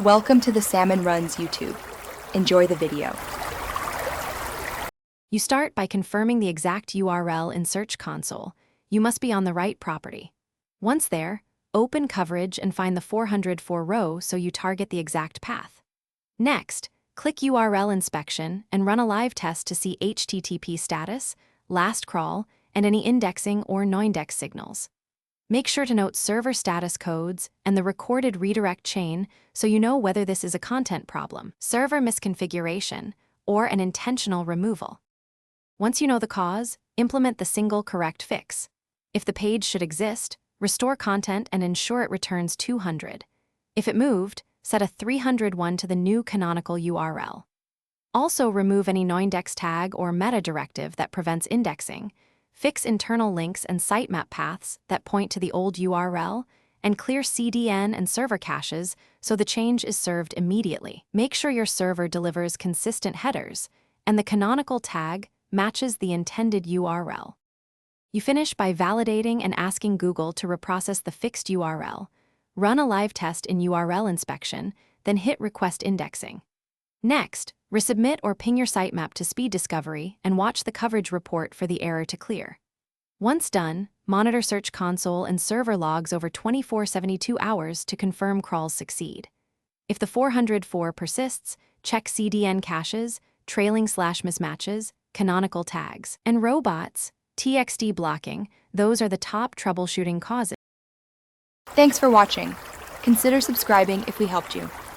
Welcome to the Salmon Runs YouTube. Enjoy the video. You start by confirming the exact URL in Search Console. You must be on the right property. Once there, open coverage and find the 404 row so you target the exact path. Next, click URL inspection and run a live test to see HTTP status, last crawl, and any indexing or noindex signals. Make sure to note server status codes and the recorded redirect chain so you know whether this is a content problem, server misconfiguration, or an intentional removal. Once you know the cause, implement the single correct fix. If the page should exist, restore content and ensure it returns 200. If it moved, set a 301 to the new canonical URL. Also remove any noindex tag or meta directive that prevents indexing. Fix internal links and sitemap paths that point to the old URL, and clear CDN and server caches so the change is served immediately. Make sure your server delivers consistent headers, and the canonical tag matches the intended URL. You finish by validating and asking Google to reprocess the fixed URL. Run a live test in URL inspection, then hit Request Indexing. Next, resubmit or ping your sitemap to Speed Discovery and watch the coverage report for the error to clear. Once done, monitor Search Console and server logs over 24-72 hours to confirm crawls succeed. If the 404 persists, check CDN caches, trailing/mismatches, canonical tags, and robots, TXT blocking. Those are the top troubleshooting causes. Thanks for watching. Consider subscribing if we helped you.